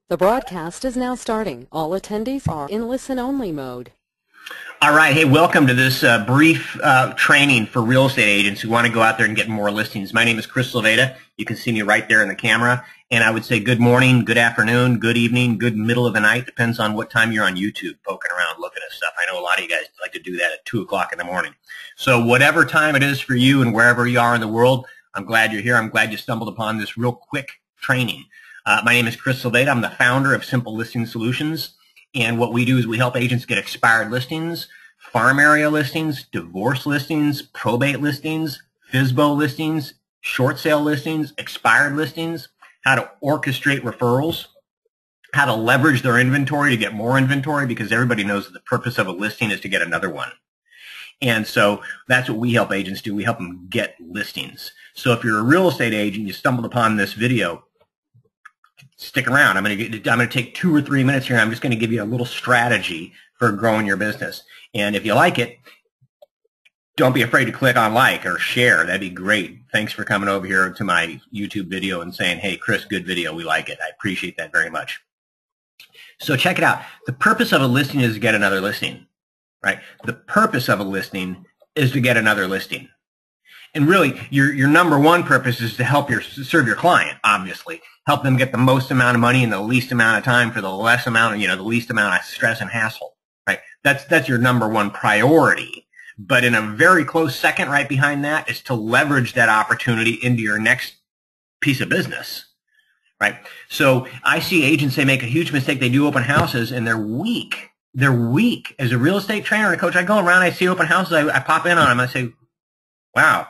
The broadcast is now starting. All attendees are in listen-only mode. All right. Hey, welcome to this brief training for real estate agents who want to go out there and get more listings. My name is Chris Silveda. You can see me right there in the camera. And I would say good morning, good afternoon, good evening, good middle of the night. Depends on what time you're on YouTube poking around looking at stuff. I know a lot of you guys like to do that at 2 o'clock in the morning. So whatever time it is for you and wherever you are in the world, I'm glad you're here. I'm glad you stumbled upon this real quick training. My name is Chris Silveda. I'm the founder of Simple Listing Solutions. And what we do is we help agents get expired listings, farm area listings, divorce listings, probate listings, FSBO listings, short sale listings, expired listings, how to orchestrate referrals, how to leverage their inventory to get more inventory, because everybody knows that the purpose of a listing is to get another one. And so that's what we help agents do. We help them get listings. So if you're a real estate agent, you stumbled upon this video, stick around. I'm going to take 2 or 3 minutes here. I'm just going to give you a little strategy for growing your business. And if you like it, don't be afraid to click on like or share. That'd be great. Thanks for coming over here to my YouTube video and saying, hey, Chris, good video. We like it. I appreciate that very much. So check it out. The purpose of a listing is to get another listing, right? The purpose of a listing is to get another listing. And really, your number one purpose is to serve your client, obviously. Help them get the most amount of money in the least amount of time for the less amount of, the least amount of stress and hassle, right? That's your number one priority. But in a very close second right behind that is to leverage that opportunity into your next piece of business, right? So I see agents, they make a huge mistake. They do open houses and they're weak. They're weak. As a real estate trainer and a coach, I go around, I see open houses, I pop in on them, I say, wow,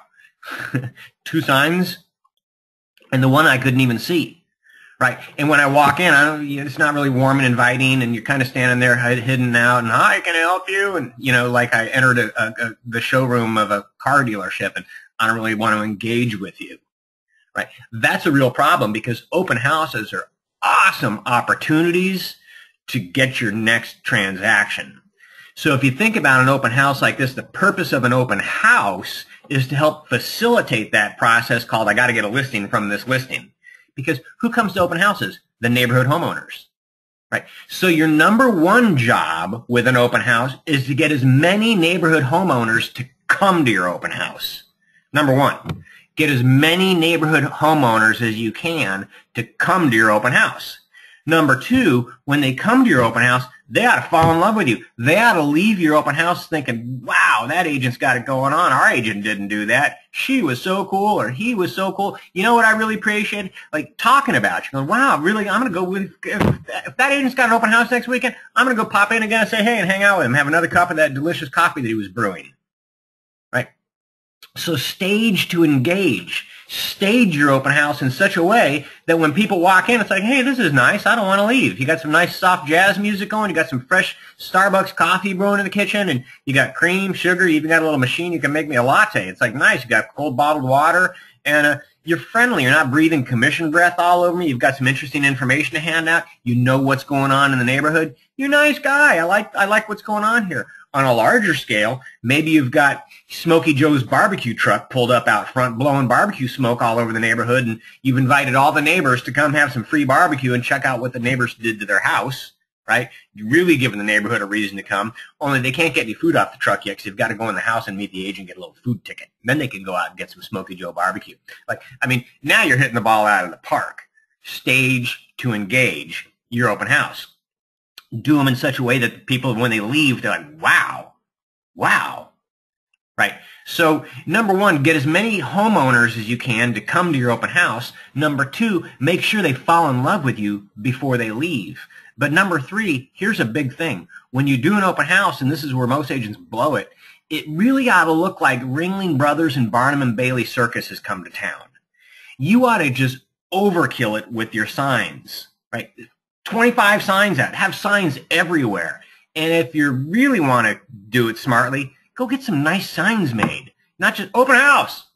2 signs and the one I couldn't even see, right? And when I walk in, it's not really warm and inviting, and you're kind of standing there hidden out, and hi, can I help you? And like I entered the showroom of a car dealership, and I don't really want to engage with you, right? That's a real problem, because open houses are awesome opportunities to get your next transaction. So if you think about an open house like this, the purpose of an open house is to help facilitate that process called, I got to get a listing from this listing. Because who comes to open houses? The neighborhood homeowners, right? So your number one job with an open house is to get as many neighborhood homeowners to come to your open house. Number one, get as many neighborhood homeowners as you can to come to your open house. Number two, when they come to your open house, they ought to fall in love with you. They ought to leave your open house thinking, wow, that agent's got it going on. Our agent didn't do that. She was so cool, or he was so cool. You know what I really appreciate? Like talking about you. Going, wow, really, I'm going to go with, if that agent's got an open house next weekend, I'm going to go pop in again and say, hey, and hang out with him, have another cup of that delicious coffee that he was brewing, right? So stage to engage. Stage your open house in such a way that when people walk in, it's like, hey, this is nice. I don't want to leave. You got some nice soft jazz music going. You got some fresh Starbucks coffee brewing in the kitchen, and you got cream, sugar. You even got a little machine. You can make me a latte. It's like nice. You got cold bottled water, and you're friendly. You're not breathing commission breath all over me. You've got some interesting information to hand out. You know what's going on in the neighborhood. You're a nice guy. I like what's going on here. On a larger scale, maybe you've got Smokey Joe's barbecue truck pulled up out front, blowing barbecue smoke all over the neighborhood, and you've invited all the neighbors to come have some free barbecue and check out what the neighbors did to their house, right? You're really giving the neighborhood a reason to come, only they can't get any food off the truck yet because they've got to go in the house and meet the agent and get a little food ticket. Then they can go out and get some Smokey Joe barbecue. Now you're hitting the ball out of the park. Stage to engage your open house. Do them in such a way that people, when they leave, they're like, wow, wow, right? So number one, get as many homeowners as you can to come to your open house. Number two, make sure they fall in love with you before they leave. But number three, here's a big thing. When you do an open house, and this is where most agents blow it, it really ought to look like Ringling Brothers and Barnum and Bailey Circus has come to town. You ought to just overkill it with your signs, right? 25 signs out. Have signs everywhere. And if you really want to do it smartly, go get some nice signs made. Not just open house.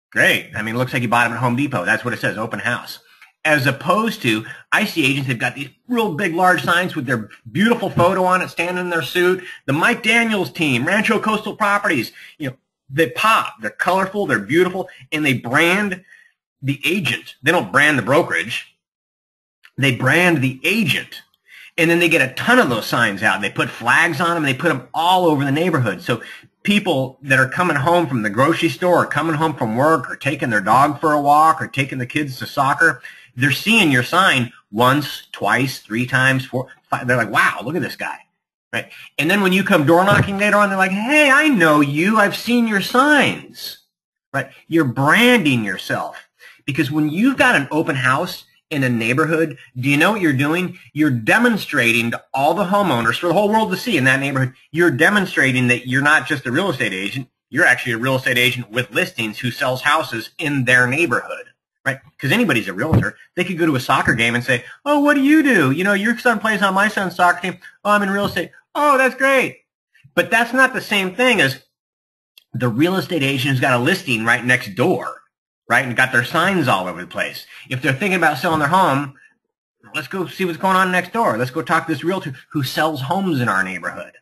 Great. It looks like you bought them at Home Depot. That's what it says, open house. As opposed to, I see agents that have got these real big, large signs with their beautiful photo on it, standing in their suit. The Mike Daniels team, Rancho Coastal Properties, they pop. They're colorful. They're beautiful. And they brand the agent. They don't brand the brokerage. They brand the agent. And then they get a ton of those signs out. They put flags on them. And they put them all over the neighborhood. So people that are coming home from the grocery store or coming home from work or taking their dog for a walk or taking the kids to soccer, they're seeing your sign once, twice, 3 times, 4, 5. They're like, wow, look at this guy. Right? And then when you come door knocking later on, they're like, hey, I know you. I've seen your signs. Right? You're branding yourself. Because when you've got an open house in a neighborhood, do you know what you're doing? You're demonstrating to all the homeowners for the whole world to see in that neighborhood, you're demonstrating that you're not just a real estate agent, you're actually a real estate agent with listings who sells houses in their neighborhood, right? Because anybody's a realtor. They could go to a soccer game and say, oh, what do? You know, your son plays on my son's soccer team. Oh, I'm in real estate. Oh, that's great. But that's not the same thing as the real estate agent who's got a listing right next door, right, and got their signs all over the place. If they're thinking about selling their home, let's go see what's going on next door. Let's go talk to this realtor who sells homes in our neighborhood.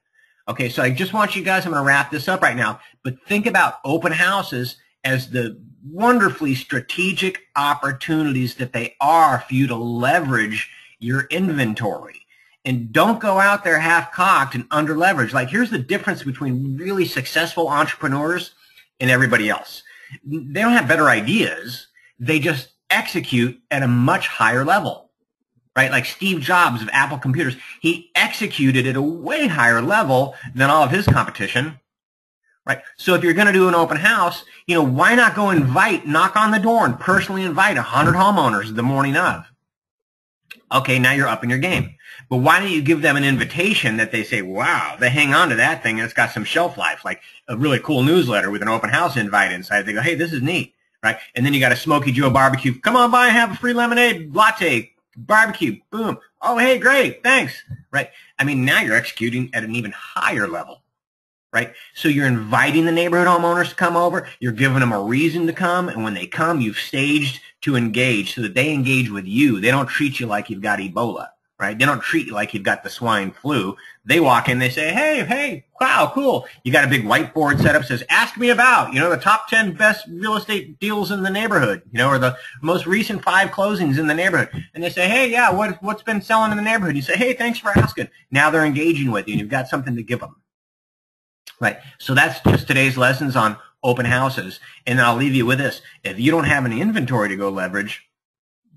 Okay, so I just want you guys, I'm going to wrap this up right now, but think about open houses as the wonderfully strategic opportunities that they are for you to leverage your inventory. And don't go out there half-cocked and under-leveraged. Like, here's the difference between really successful entrepreneurs and everybody else. They don't have better ideas. They just execute at a much higher level, right? Like Steve Jobs of Apple Computers, he executed at a way higher level than all of his competition, right? So if you're going to do an open house, you know, why not go knock on the door and personally invite 100 homeowners the morning of? Okay, now you're up in your game. But why don't you give them an invitation that they say, wow, they hang on to that thing and it's got some shelf life, like a really cool newsletter with an open house invite inside. They go, hey, this is neat, right? And then you got a Smokey Joe barbecue. Come on by and have a free lemonade latte, barbecue, boom. Oh, hey, great, thanks, right? I mean, now you're executing at an even higher level, right? So you're inviting the neighborhood homeowners to come over. You're giving them a reason to come. And when they come, you've staged to engage so that they engage with you. They don't treat you like you've got Ebola. Right? They don't treat you like you've got the swine flu. They walk in, they say, hey, wow, cool. You got a big whiteboard set up that says, ask me about, you know, the top 10 best real estate deals in the neighborhood, you know, or the most recent 5 closings in the neighborhood. And they say, hey, yeah, what's been selling in the neighborhood? You say, hey, thanks for asking. Now they're engaging with you and you've got something to give them. Right? So that's just today's lessons on open houses. And I'll leave you with this. If you don't have any inventory to go leverage,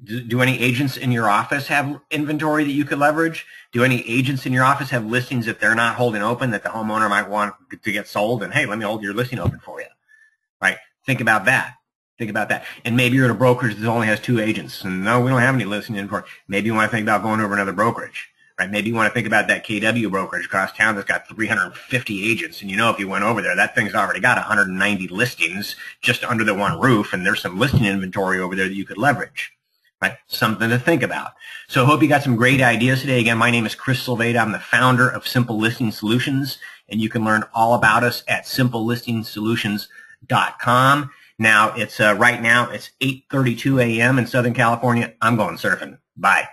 do any agents in your office have inventory that you could leverage? Do any agents in your office have listings that they're not holding open that the homeowner might want to get sold? And, hey, let me hold your listing open for you. Right? Think about that. Think about that. And maybe you're at a brokerage that only has 2 agents. And no, we don't have any listing inventory. Maybe you want to think about going over another brokerage. Right? Maybe you want to think about that KW brokerage across town that's got 350 agents. And you know if you went over there, that thing's already got 190 listings just under the one roof. And there's some listing inventory over there that you could leverage. Right? Something to think about. So I hope you got some great ideas today. Again, my name is Chris Silveda. I'm the founder of Simple Listing Solutions, and you can learn all about us at simplelistingsolutions.com. Now, it's right now, it's 8:32 a.m. in Southern California. I'm going surfing. Bye.